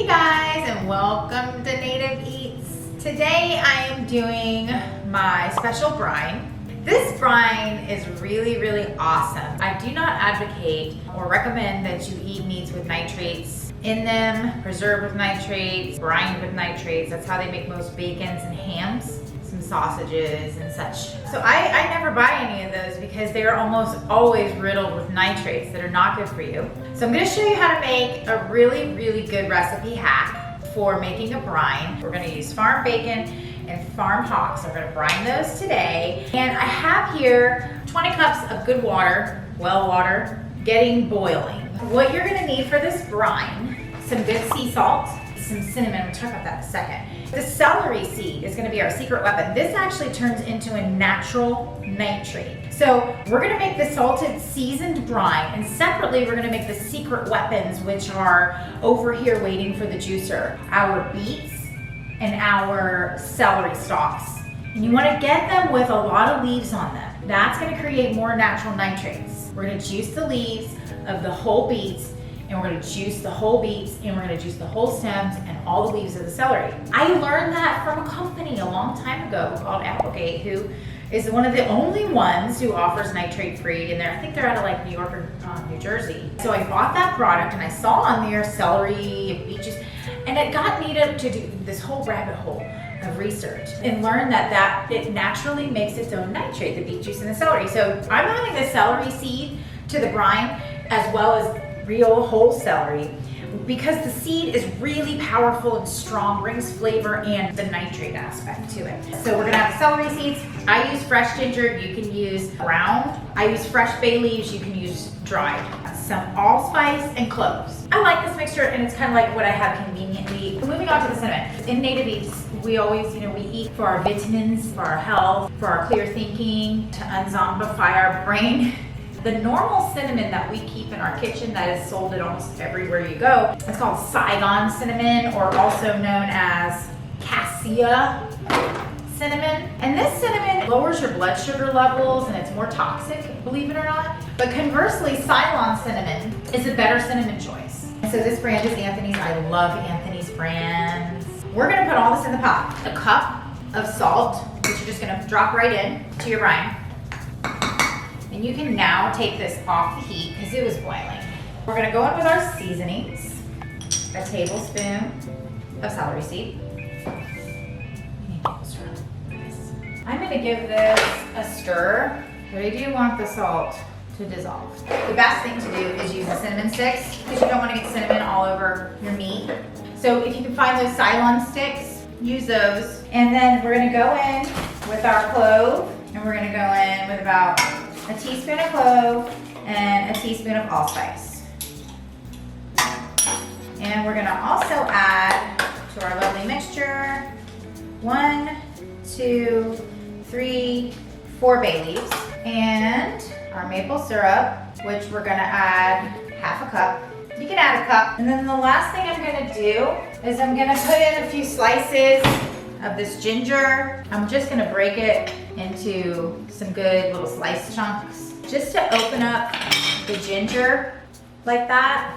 Hey guys, and welcome to Native Eats. Today I am doing my special brine. This brine is really awesome. I do not advocate or recommend that you eat meats with nitrates in them, preserved with nitrates, brined with nitrates. That's how they make most bacons and hams, some sausages and such. So I never buy any of those because they're almost always riddled with nitrates that are not good for you. So I'm gonna show you how to make a really good recipe hack for making a brine. We're gonna use farm bacon and farm hocks. We're gonna brine those today. And I have here 20 cups of good water, well water, getting boiling. What you're gonna need for this brine, some good sea salt, some cinnamon, we'll talk about that in a second. The celery seed is gonna be our secret weapon. This actually turns into a natural nitrate. So we're gonna make the salted seasoned brine, and separately we're gonna make the secret weapons, which are over here waiting for the juicer. Our beets and our celery stalks. And you wanna get them with a lot of leaves on them. That's gonna create more natural nitrates. We're gonna juice the leaves of the whole beets, and we're gonna juice the whole beets, and we're gonna juice the whole stems and all the leaves of the celery. I learned that from a company a long time ago called Applegate, who is one of the only ones who offers nitrate free, and I think they're out of like New York or New Jersey. So I bought that product and I saw on there celery and beet juice, and it got me to do this whole rabbit hole of research and learn that it naturally makes its own nitrate, the beet juice and the celery. So I'm adding the celery seed to the brine as well as real whole celery, because the seed is really powerful and strong, brings flavor and the nitrate aspect to it. So we're gonna have celery seeds. I use fresh ginger, you can use ground. I use fresh bay leaves, you can use dried. Some allspice and cloves. I like this mixture, and it's kind of like what I have conveniently. Moving on to the cinnamon. In Native Eats, we always, we eat for our vitamins, for our health, for our clear thinking, to unzombify our brain. The normal cinnamon that we keep in our kitchen that is sold at almost everywhere you go, it's called Saigon cinnamon, or also known as cassia cinnamon. And this cinnamon lowers your blood sugar levels and it's more toxic, believe it or not. But conversely, Ceylon cinnamon is a better cinnamon choice. So this brand is Anthony's. I love Anthony's brands. We're gonna put all this in the pot. A cup of salt, which you're just gonna drop right in to your brine. And you can now take this off the heat because it was boiling. We're gonna go in with our seasonings. A tablespoon of celery seed. I'm gonna give this a stir, but I do want the salt to dissolve. The best thing to do is use the cinnamon sticks because you don't wanna get cinnamon all over your meat. So if you can find those Ceylon sticks, use those. And then we're gonna go in with our clove, and we're gonna go in with about a teaspoon of clove and a teaspoon of allspice. And we're gonna also add to our lovely mixture 1, 2, 3, 4 bay leaves, and our maple syrup, which we're gonna add half a cup. You can add a cup. And then the last thing I'm gonna do is I'm gonna put in a few slices of this ginger. I'm just gonna break it into some good little slice chunks just to open up the ginger like that.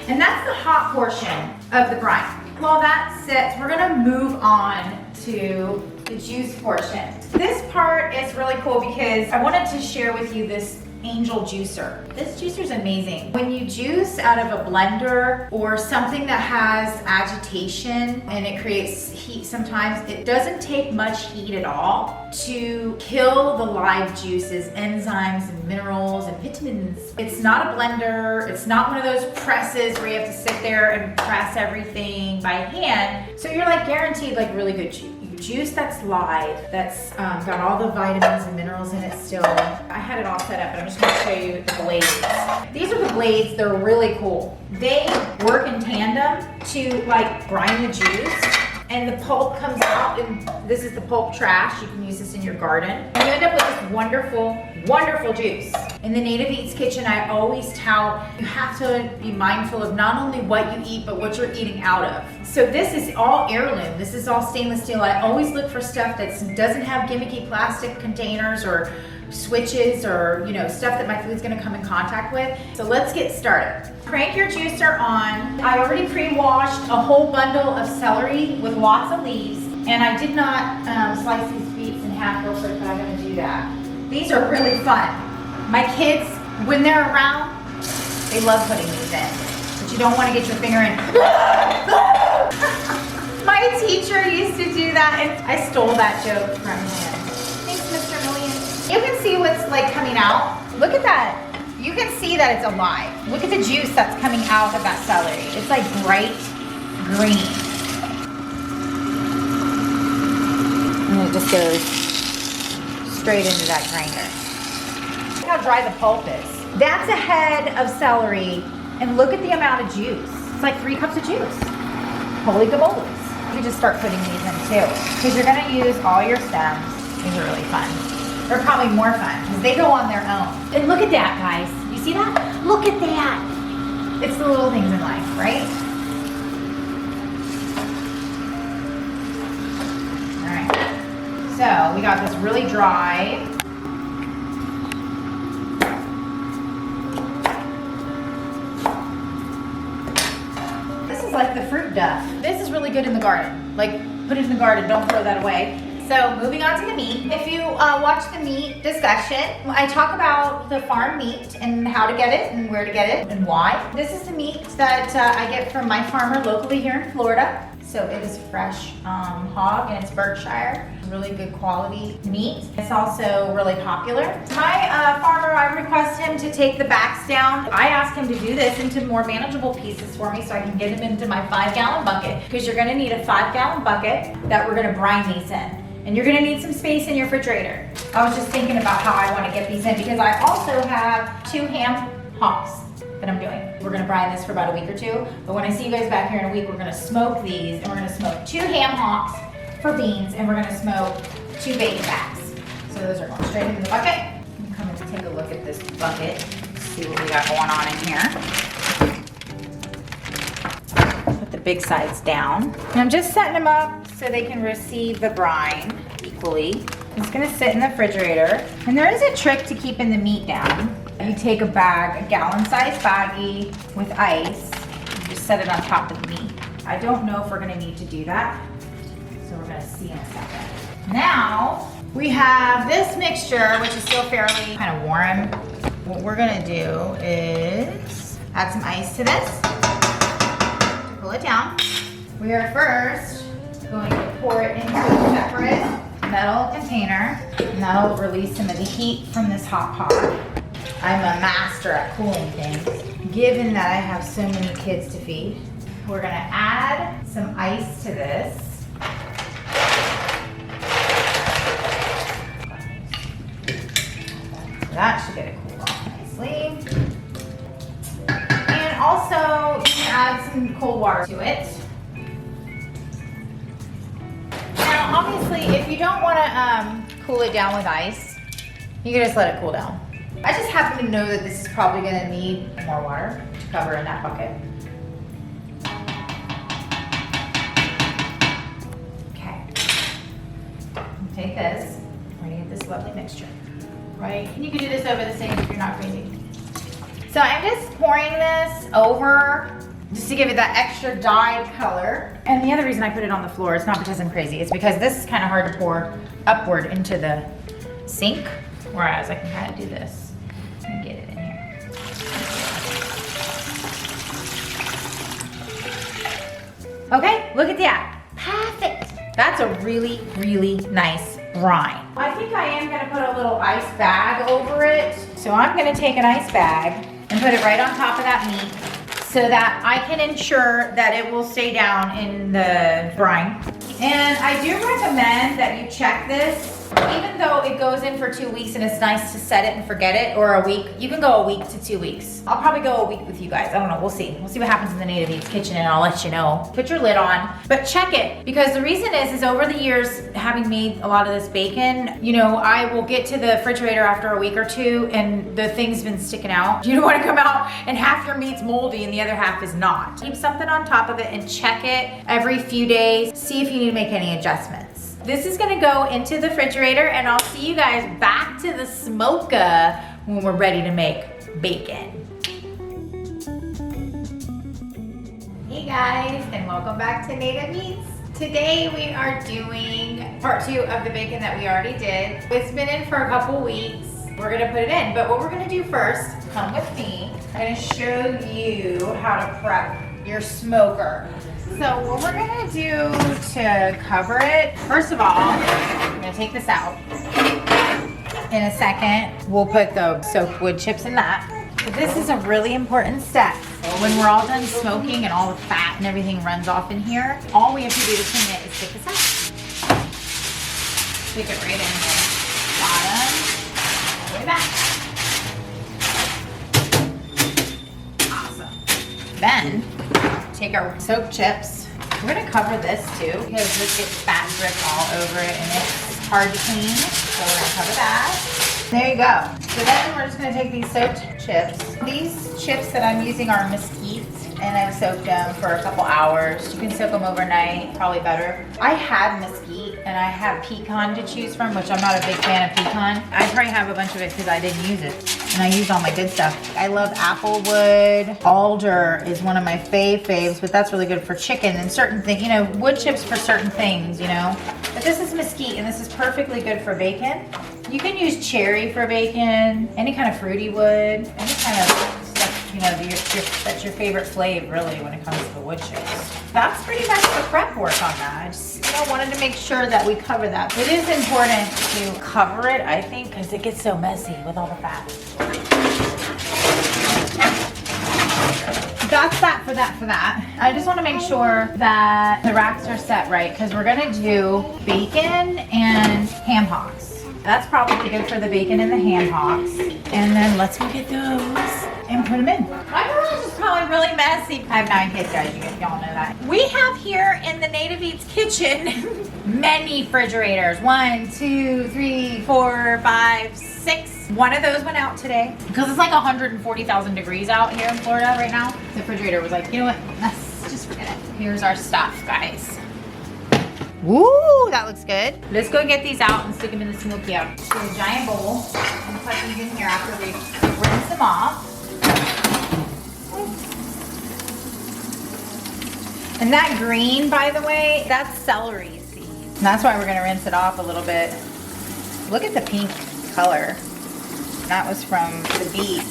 And that's the hot portion of the brine. While that sits, we're gonna move on to the juice portion. This part is really cool because I wanted to share with you this angel juicer. This juicer is amazing. When you juice out of a blender or something that has agitation and it creates heat sometimes, it doesn't take much heat at all to kill the live juices, enzymes and minerals and vitamins. It's not a blender. It's not one of those presses where you have to sit there and press everything by hand. So you're like guaranteed like really good juice that's live, that's got all the vitamins and minerals in it still. I had it all set up, but I'm just gonna show you the blades. These are the blades, they're really cool. They work in tandem to like brine the juice, and the pulp comes out, and this is the pulp trash. You can use this in your garden. And you end up with this wonderful Wonderful juice. In the Native Eats kitchen, I always tout you have to be mindful of not only what you eat, but what you're eating out of. So this is all heirloom. This is all stainless steel. I always look for stuff that doesn't have gimmicky plastic containers or switches or stuff that my food's gonna come in contact with. So let's get started. Crank your juicer on. I already pre-washed a whole bundle of celery with lots of leaves, and I did not slice these beets in half real quick, but I'm gonna do that. These are really fun. My kids, when they're around, they love putting these in, but you don't want to get your finger in. My teacher used to do that, and I stole that joke from him. Thanks, Mr. Williams. You can see what's like coming out. Look at that. You can see that it's alive. Look at the juice that's coming out of that celery. It's like bright green. And it just goes straight into that grinder. Look how dry the pulp is. That's a head of celery, and look at the amount of juice. It's like 3 cups of juice. Holy gamoles. You just start putting these in too, because you're gonna use all your stems. These are really fun. They're probably more fun, because they go on their own. And look at that, guys. You see that? Look at that. It's the little things in life, right? So we got this really dry. This is like the fruit duff. This is really good in the garden. Like, put it in the garden, don't throw that away. So moving on to the meat. If you watch the meat discussion, I talk about the farm meat and how to get it and where to get it and why. This is the meat that I get from my farmer locally here in Florida. So it is fresh hog, and it's Berkshire. Really good quality meat. It's also really popular. My farmer, I request him to take the backs down. I ask him to do this into more manageable pieces for me so I can get them into my 5-gallon bucket, because you're gonna need a 5-gallon bucket that we're gonna brine these in. And you're gonna need some space in your refrigerator. I was just thinking about how I wanna get these in, because I also have 2 ham hocks that I'm doing. We're gonna brine this for about a week or 2, but when I see you guys back here in a week, we're gonna smoke these, and we're gonna smoke 2 ham hocks for beans, and we're gonna smoke 2 bacon backs. So those are going straight into the bucket. I'm coming to take a look at this bucket, see what we got going on in here. Put the big sides down. And I'm just setting them up so they can receive the brine equally. It's gonna sit in the refrigerator. And there is a trick to keeping the meat down. You take a bag, a gallon-sized baggie with ice, and just set it on top of the meat. I don't know if we're gonna need to do that, so we're gonna see in a second. Now, we have this mixture, which is still fairly kind of warm. What we're gonna do is add some ice to this, pull it down. We are first going to pour it into a separate metal container, and that'll release some of the heat from this hot pot. I'm a master at cooling things, given that I have so many kids to feed. We're gonna add some ice to this. That should get it cooled off nicely. And also, you can add some cold water to it. Now, obviously, if you don't wanna cool it down with ice, you can just let it cool down. I just happen to know that this is probably gonna need more water to cover in that bucket. Okay. Take this, we're gonna get this lovely mixture, right? And you can do this over the sink if you're not crazy. So I'm just pouring this over just to give it that extra dyed color. And the other reason I put it on the floor, it's not because I'm crazy, it's because this is kind of hard to pour upward into the sink, whereas I can kind of do this. And get it in here. Okay, look at that. Perfect. That's a really, really nice brine. I think I am gonna put a little ice bag over it. So I'm gonna take an ice bag and put it right on top of that meat so that I can ensure that it will stay down in the brine. And I do recommend that you check this Even though it goes in for 2 weeks and it's nice to set it and forget it, or a week, you can go a week to 2 weeks. I'll probably go a week with you guys. I don't know, we'll see. We'll see what happens in the Native Eats kitchen and I'll let you know. Put your lid on, but check it, because the reason is over the years, having made a lot of this bacon, you know, I will get to the refrigerator after a week or two and the thing's been sticking out. You don't want to come out and half your meat's moldy and the other half is not. Keep something on top of it and check it every few days. See if you need to make any adjustments. This is gonna go into the refrigerator and I'll see you guys back to the smoker when we're ready to make bacon. Hey guys, and welcome back to Native Eats. Today we are doing part 2 of the bacon that we already did. It's been in for a couple weeks. We're gonna put it in, but what we're gonna do first, come with me. I'm gonna show you how to prep your smoker. So what we're gonna do to cover it, first of all, I'm gonna take this out. In a second, we'll put the soaked wood chips in that. But this is a really important step. When we're all done smoking and all the fat and everything runs off in here, all we have to do to clean it is take this out. Stick it right in here. Bottom, all the way back. Awesome. Then, take our soaked chips. We're gonna cover this too, because this gets fat drip all over it and it's hard to clean. So we're gonna cover that. There you go. So then we're just gonna take these soaked chips. These chips that I'm using are mesquite, and I've soaked them for a couple hours. You can soak them overnight, probably better. I had mesquite and I have pecan to choose from, which I'm not a big fan of pecan. I probably have a bunch of it because I didn't use it. And I used all my good stuff. I love applewood. Alder is one of my faves, but that's really good for chicken and certain things, you know, wood chips for certain things, you know. But this is mesquite and this is perfectly good for bacon. You can use cherry for bacon, any kind of fruity wood, any kind of stuff, you know, that's your favorite flavor really when it comes to the wood chips. That's pretty much the prep work on that. I just wanted to make sure that we cover that. It is important to cover it, I think, because it gets so messy with all the fat. That's that for that. I just want to make sure that the racks are set right because we're going to do bacon and ham hocks. That's probably good for the bacon and the ham hocks. And then let's go get those and put them in. My garage is probably really messy. I have 9 kids, guys. Y'all know that. We have here in the Native Eats kitchen many refrigerators. 1, 2, 3, 4, 5, 6. One of those went out today because it's like 140,000 degrees out here in Florida right now. The refrigerator was like, you know what? Let's just forget it. Here's our stuff, guys. Woo, that looks good. Let's go get these out and stick them in the smoky oven. So a giant bowl. I'm gonna put these in here after we rinse them off. And that green, by the way, that's celery seeds. And that's why we're gonna rinse it off a little bit. Look at the pink color. That was from the beet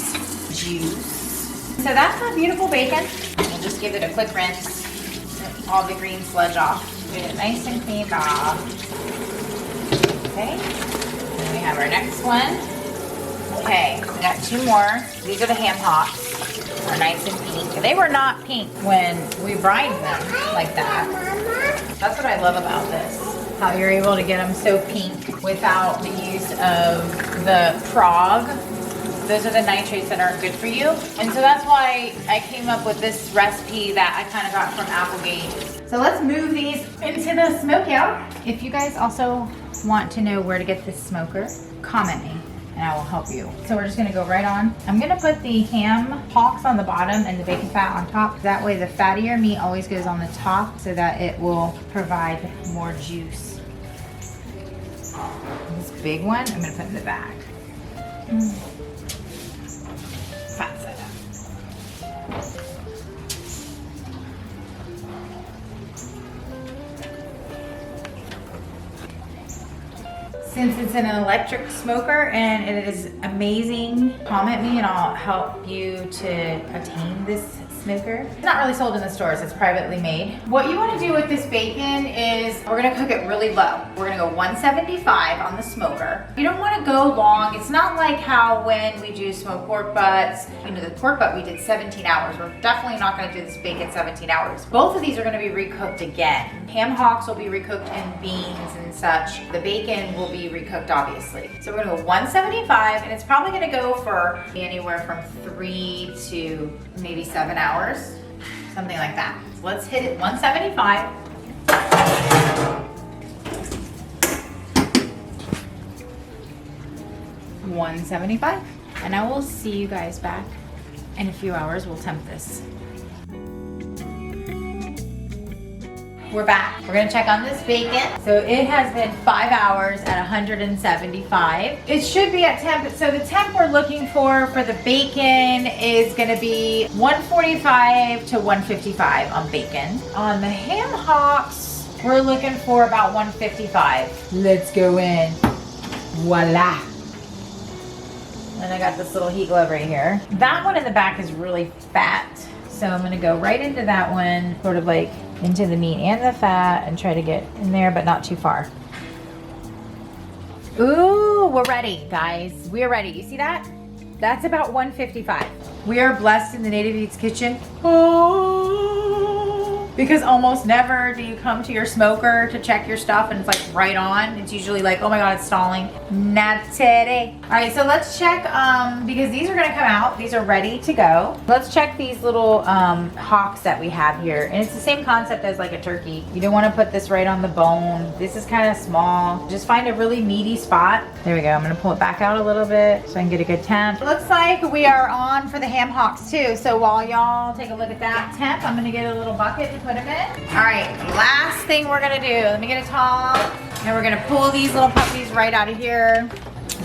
juice. So that's our beautiful bacon. We'll just give it a quick rinse. Get all the green sludge off. Get it nice and cleaned off. Okay. And we have our next one. Okay, we got 2 more. These are the ham hocks. They're nice and pink. They were not pink when we brined them like that. That's what I love about this. How you're able to get them so pink without the use of the prog. Those are the nitrates that aren't good for you. And so that's why I came up with this recipe that I kind of got from Applegate. So let's move these into the smokeout. If you guys also want to know where to get this smoker, comment me and I will help you. So we're just gonna go right on. I'm gonna put the ham hocks on the bottom and the bacon fat on top. That way the fattier meat always goes on the top so that it will provide more juice. This big one, I'm gonna put in the back. Fat side up. Since it's an electric smoker and it is amazing, comment me and I'll help you to obtain this smoker. It's not really sold in the stores, it's privately made. What you want to do with this bacon is we're gonna cook it really low. We're gonna go 175 on the smoker. You don't want to go long. It's not like how when we do smoked pork butts, you know, the pork butt we did 17 hours. We're definitely not gonna do this bacon 17 hours. Both of these are gonna be recooked again. Ham hocks will be recooked in beans and such. The bacon will be be recooked, obviously. So we're gonna go 175, and it's probably gonna go for anywhere from 3 to maybe 7 hours, something like that. So let's hit it 175. 175, and I will see you guys back in a few hours. We'll temp this. We're back. We're gonna check on this bacon. So it has been 5 hours at 175. It should be at temp. So the temp we're looking for the bacon is gonna be 145 to 155 on bacon. On the ham hocks, we're looking for about 155. Let's go in. Voila. And I got this little heat glove right here. That one in the back is really fat. So I'm gonna go right into that one, sort of like into the meat and the fat, and try to get in there, but not too far. Ooh, we're ready, guys. We are ready. You see that? That's about 155. We are blessed in the Native Eats kitchen. Oh, because almost never do you come to your smoker to check your stuff and it's like right on. It's usually like, oh my God, it's stalling. Not today. All right, so let's check, because these are gonna come out. These are ready to go. Let's check these little hocks that we have here. And it's the same concept as like a turkey. You don't wanna put this right on the bone. This is kind of small. Just find a really meaty spot. There we go. I'm gonna pull it back out a little bit so I can get a good temp. It looks like we are on for the ham hocks too. So while y'all take a look at that temp, I'm gonna get a little bucket to put them in. All right, last thing we're gonna do, let me get a towel, and we're gonna pull these little puppies right out of here.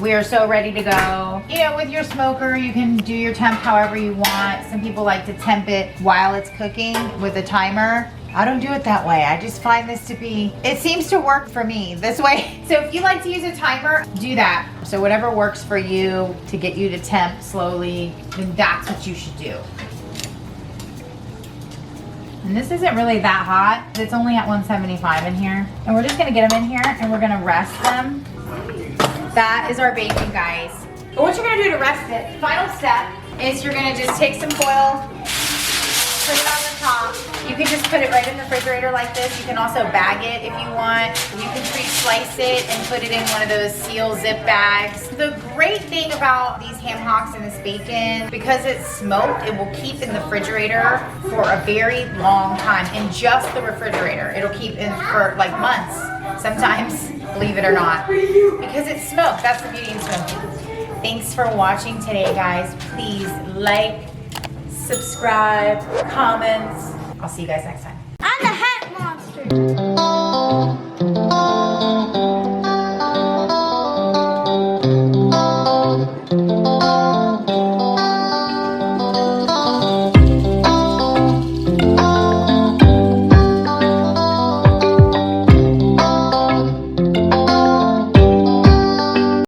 We are so ready to go. You know, with your smoker, you can do your temp however you want. Some people like to temp it while it's cooking with a timer. I don't do it that way. I just find this to be, it seems to work for me this way. So if you like to use a timer, do that. So whatever works for you to get you to temp slowly, then that's what you should do. And this isn't really that hot. It's only at 175 in here. And we're just gonna get them in here and we're gonna rest them. That is our bacon, guys. But what you're gonna do to rest it, final step, is you're gonna just take some foil, put it on the top. You can just put it right in the refrigerator like this. You can also bag it if you want. You can pre-slice it and put it in one of those seal zip bags. The great thing about these ham hocks and this bacon, because it's smoked, it will keep in the refrigerator for a very long time. In just the refrigerator. It'll keep in for like months, sometimes, believe it or not. Because it's smoked. That's the beauty of smoking. Thanks for watching today, guys. Please like, subscribe, comments. I'll see you guys next time. I'm the hat monster.